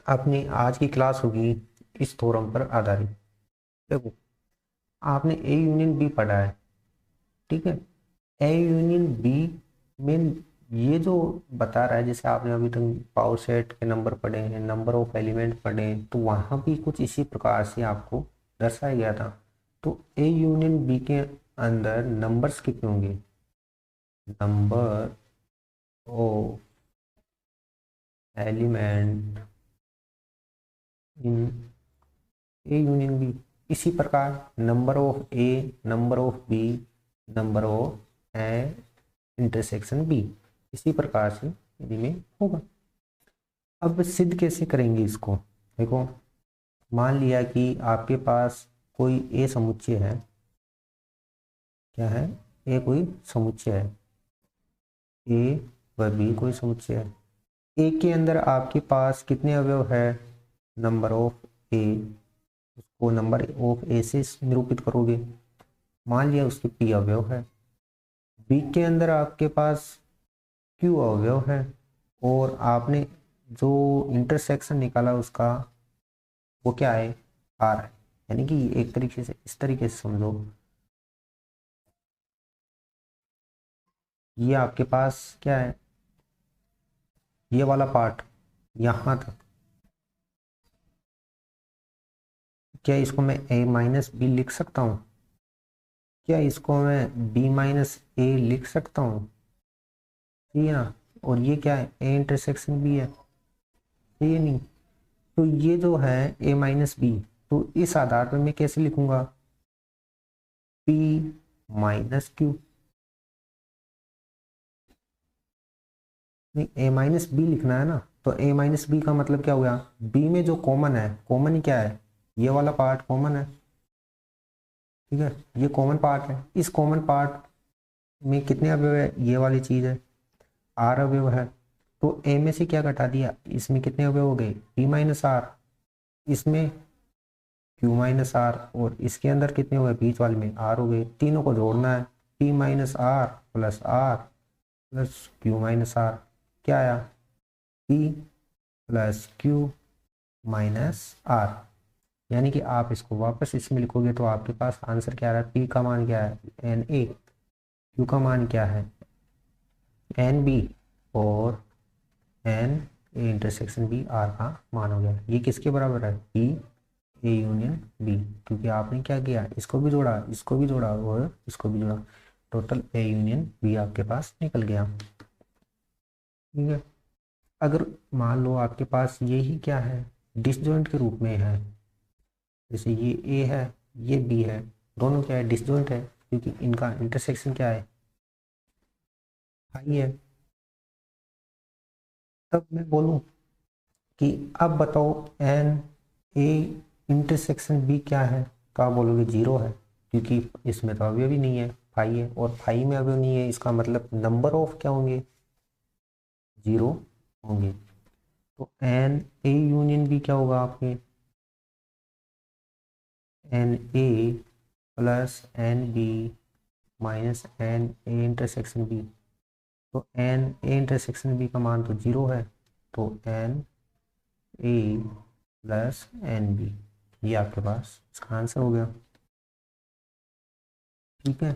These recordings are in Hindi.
अपनी आज की क्लास होगी इस थ्योरम पर आधारित। देखो, आपने ए यूनियन बी पढ़ा है, ठीक है। ए यूनियन बी में ये जो बता रहा है, जैसे आपने अभी तक पावर सेट के नंबर पढ़े हैं, नंबर ऑफ एलिमेंट पढ़े हैं, तो वहाँ भी कुछ इसी प्रकार से आपको दर्शाया गया था। तो ए यूनियन बी के अंदर नंबर्स कितने होंगे? Number of element in A union B. इसी प्रकार number of A, number of B, number of A intersection B, इसी प्रकार से यदि में होगा। अब सिद्ध कैसे करेंगे इसको? देखो, मान लिया कि आपके पास कोई ए समुच्चय है। क्या है? ए कोई समुच्चय है, ए व बी कोई समुच्चय है। ए के अंदर आपके पास कितने अवयव है? नंबर ऑफ ए, उसको नंबर ऑफ ए से निरूपित करोगे। मान लिया उसके पी अवयव है। बी के अंदर आपके पास क्यू अवयव है, और आपने जो इंटरसेक्शन निकाला उसका वो क्या है? आर है। यानी कि एक तरीके से इस तरीके से समझो, ये आपके पास क्या है? ये वाला पार्ट यहाँ तक, क्या इसको मैं ए माइनस बी लिख सकता हूँ? क्या इसको मैं बी माइनस ए लिख सकता हूँ? ठीक है ना। और ये क्या है? ए इंटरसेक्शन बी है, ये नहीं। तो ये जो है ए माइनस बी, तो इस आधार पर मैं कैसे लिखूंगा? P minus Q. नहीं, ए माइनस बी लिखना है ना, तो ए माइनस बी का मतलब क्या हुआ? बी में जो कॉमन है, कॉमन ही क्या है? ये वाला पार्ट कॉमन है, ठीक है। ये कॉमन पार्ट है। इस कॉमन पार्ट में कितने अवयव है? ये वाली चीज है, आर अवयव है। तो ए में से क्या घटा दिया? इसमें कितने अवयव हो गए? पी माइनस आर, इसमें क्यू माइनस आर, और इसके अंदर कितने हुए? बीच वाले में आर हो गए। तीनों को जोड़ना है, P minus R plus Q minus R. क्या आया? P plus Q minus R. यानी कि आप इसको वापस इसमें लिखोगे तो आपके पास आंसर क्या आ रहा है? पी का मान क्या है? एन ए। क्यू का मान क्या है? N B. और N A intersection B R का मान हो गया। ये किसके बराबर है? P A union B. क्योंकि आपने क्या किया? इसको भी जोड़ा, इसको भी जोड़ा और इसको भी जोड़ा। टोटल ए यूनियन बी आपके पास निकल गया, ठीक है। अगर मान लो आपके पास यही क्या है? डिसजॉइंट के रूप में है। जैसे ये ए है, ये बी है, दोनों क्या है? डिसजॉइंट है, क्योंकि इनका इंटरसेक्शन क्या है? हाई है। तब मैं बोलूं कि अब बताओ एन ए इंटरसेक्शन बी क्या है? तो आप बोलोगे जीरो है, क्योंकि इसमें तो अवयव ही नहीं है, फाई है, और फाई में अवयव नहीं है, इसका मतलब नंबर ऑफ क्या होंगे? जीरो होंगे। तो एन ए यूनियन बी क्या होगा आपके? N A plus N B minus N A intersection B. तो एन ए इंटरसेक्शन बी का मान तो जीरो है, तो N A plus N B, ये आपके पास इसका आंसर हो गया, ठीक है।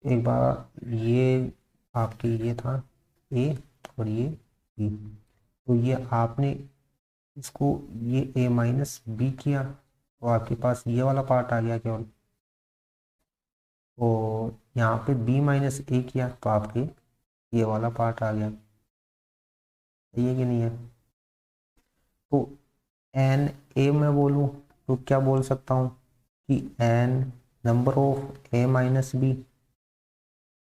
एक बार ये आपके ये था ए, और ये बी। तो ये आपने इसको ये ए माइनस बी किया, तो आपके पास ये वाला पार्ट आ गया केवल। और यहाँ पे बी माइनस ए किया तो आपके ये वाला पार्ट आ गया। सही है कि नहीं है? तो एन ए में बोलूँ तो क्या बोल सकता हूँ कि N number of A minus B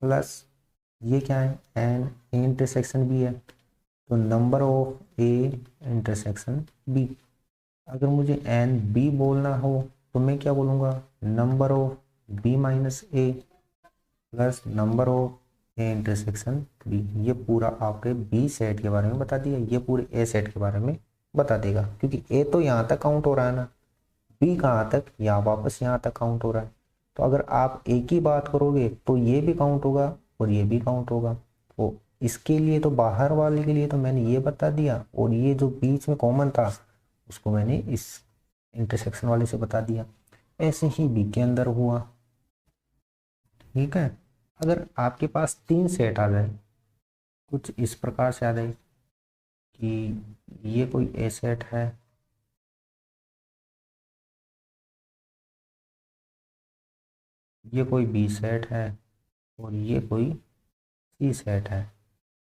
plus ये क्या है? एन ए इंटरसेक्शन बी है, तो number of A intersection B. अगर मुझे एन बी बोलना हो तो मैं क्या बोलूँगा? Number of B minus A plus number of A intersection B. ये पूरा आपके बी सेट के बारे में बता दिया, ये पूरे ए सेट के बारे में बता देगा, क्योंकि ए तो यहाँ तक काउंट हो रहा है ना, बी कहाँ तक? यहाँ वापस यहाँ तक काउंट हो रहा है। तो अगर आप एक ही बात करोगे तो ये भी काउंट होगा और ये भी काउंट होगा। तो इसके लिए तो बाहर वाले के लिए तो मैंने ये बता दिया, और ये जो बीच में कॉमन था उसको मैंने इस इंटरसेक्शन वाले से बता दिया। ऐसे ही बी के अंदर हुआ। ठीक है, अगर आपके पास 3 सेट आ जाए, कुछ इस प्रकार से आ जाए कि ये कोई ए सेट है, ये कोई बी सेट है, और ये कोई सी सेट है,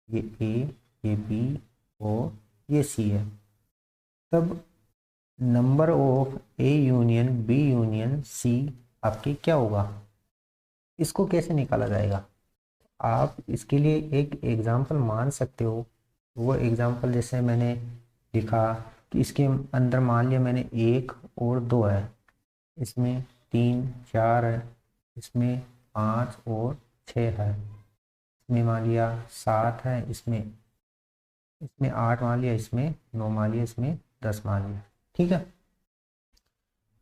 ये ए, ये बी और ये सी है, तब number of A union B union C आपकी क्या होगा? इसको कैसे निकाला जाएगा? आप इसके लिए एक एग्जाम्पल मान सकते हो। वो एग्जाम्पल जैसे मैंने लिखा कि इसके अंदर मान लिया मैंने 1 और 2 है, इसमें 3 4 है, इसमें 5 और 6 है, इसमें मान लिया 7 है, इसमें इसमें 8 मान लिया, इसमें 9 मान लिया, इसमें 10 मान लिया। ठीक है,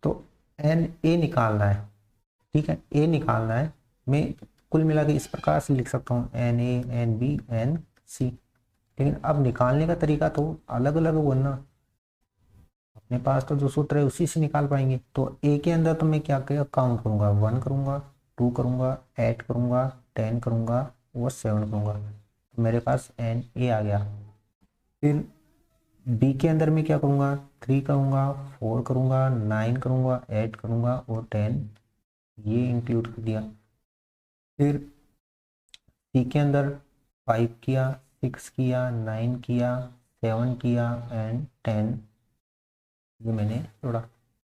तो एन ए निकालना है। ठीक है, ए निकालना है। मैं कुल मिला के इस प्रकार से लिख सकता हूँ N A, N B, N C. लेकिन अब निकालने का तरीका तो अलग अलग होगा ना, अपने पास तो जो सूत्र है उसी से निकाल पाएंगे। तो ए के अंदर तो मैं क्या क्या काउंट करूंगा, 1 करूंगा, 2 करूंगा, 8 करूंगा, 10 करूंगा और 7 करूंगा, तो मेरे पास एन ए आ गया। फिर बी के अंदर मैं क्या करूंगा, 3 करूंगा, 4 करूंगा, 9 करूंगा, 8 करूंगा और 10 ये इंक्लूड कर दिया। फिर सी के अंदर 5 किया, 6 किया, 9 किया, 7 किया एंड 10 ये मैंने जोड़ा।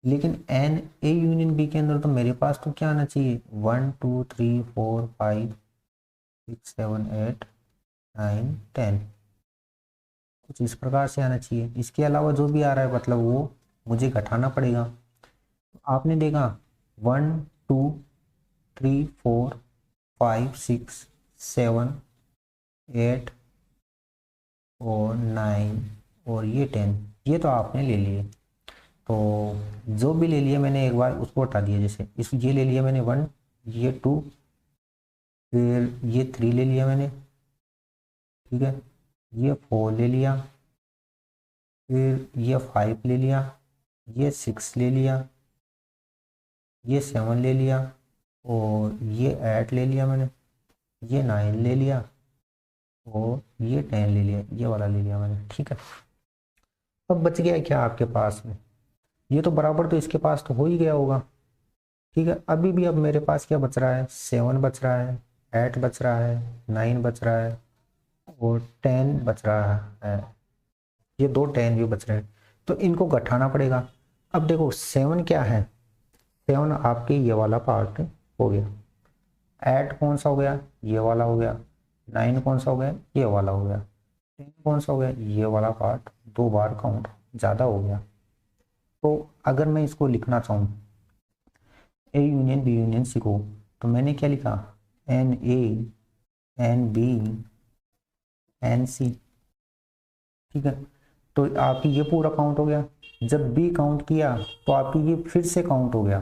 लेकिन एन ए यूनियन बी के अंदर तो मेरे पास तो क्या आना चाहिए, 1 2 3 4 5 6 7 8 9 10, कुछ इस प्रकार से आना चाहिए। इसके अलावा जो भी आ रहा है मतलब वो मुझे घटाना पड़ेगा। आपने देखा 1 2 3 4 5 6 7 8 और 9 और ये 10, ये तो आपने ले लिए। तो जो भी ले लिया मैंने एक बार उसको हटा दिया। जैसे इस ये ले लिया मैंने 1, ये 2, फिर ये 3 ले लिया मैंने। ठीक है, ये 4 ले लिया, फिर ये 5 ले लिया, ये 6 ले लिया, ये 7 ले लिया और ये 8 ले लिया मैंने, ये 9 ले लिया और ये 10 ले लिया, ये वाला ले लिया मैंने। ठीक है, अब बच गया क्या आपके पास में, ये तो बराबर तो इसके पास तो हो ही गया होगा। ठीक है, अभी भी अब मेरे पास क्या बच रहा है, 7 बच रहा है, 8 बच रहा है, 9 बच रहा है और 10 बच रहा है। ये 2 10 भी बच रहे हैं, तो इनको घटाना पड़ेगा। अब देखो 7 क्या है, 7 आपके ये वाला पार्ट हो गया, 8 कौन सा हो गया, ये वाला हो गया, 9 कौन सा हो गया, ये वाला हो गया, 10 कौन सा हो गया, ये वाला पार्ट 2 बार काउंट ज़्यादा हो गया। तो अगर मैं इसको लिखना चाहूँ A union B union C को, तो मैंने क्या लिखा, N A, N B, N C. ठीक है, तो आपकी ये पूरा काउंट हो गया। जब बी काउंट किया तो आपकी ये फिर से काउंट हो गया।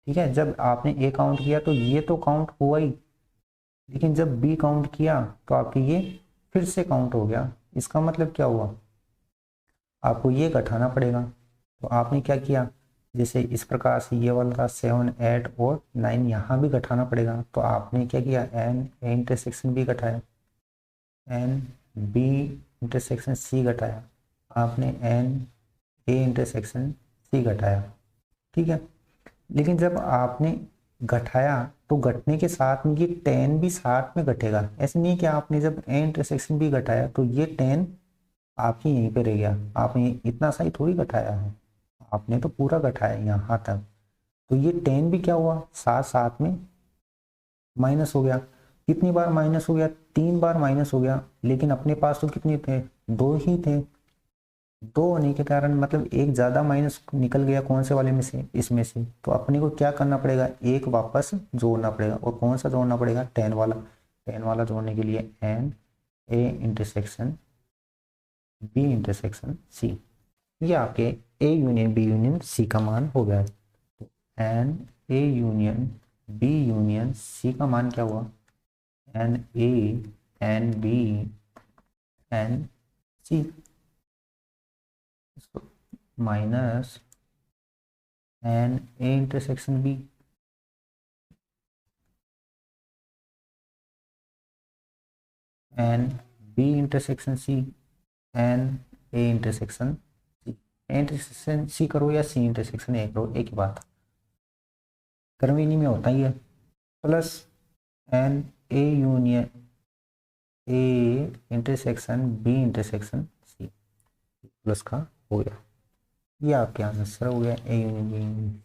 ठीक है, जब आपने ए काउंट किया तो ये तो काउंट हुआ ही, लेकिन जब बी काउंट किया तो आपकी ये फिर से काउंट हो गया। इसका मतलब क्या हुआ, आपको ये घटाना पड़ेगा। तो आपने क्या किया, जैसे इस प्रकार से ये वाला था 7 8 और 9, यहाँ भी घटाना पड़ेगा। तो आपने क्या किया, एन ए इंटरसेक्शन बी घटाया, एन बी इंटरसेक्शन सी घटाया, आपने एन ए इंटरसेक्शन सी घटाया। ठीक है, लेकिन जब आपने घटाया तो घटने के साथ में ये 10 भी साथ में घटेगा। ऐसे नहीं कि आपने जब ए इंटरसेक्शन बी घटाया तो ये 10 आपकी यहीं पे रह गया, आपने इतना सा ही थोड़ी घटाया है, आपने तो पूरा घटाया यहाँ तक। तो ये 10 भी क्या हुआ, साथ साथ में माइनस हो गया। कितनी बार माइनस हो गया, 3 बार माइनस हो गया। लेकिन अपने पास तो कितने थे, 2 ही थे। 2 होने के कारण मतलब एक ज़्यादा माइनस निकल गया, कौन से वाले में से, इसमें से। तो अपने को क्या करना पड़ेगा, एक वापस जोड़ना पड़ेगा। और कौन सा जोड़ना पड़ेगा, 10 वाला। 10 वाला जोड़ने के लिए N A intersection B intersection C, ये आपके A union B union C का मान हो गया है। तो N A union B union C का मान क्या हुआ, N A N B N C minus N A intersection B N B intersection C N A intersection C. Intersection C करो या सी इंटरसेक्शन ए करो, एक ही बात, कर्वीनी में होता ही है। Plus N A union A intersection B intersection C plus का हो गया, ये आपके आंसर हो गया ए यूनियन बी यूनियन।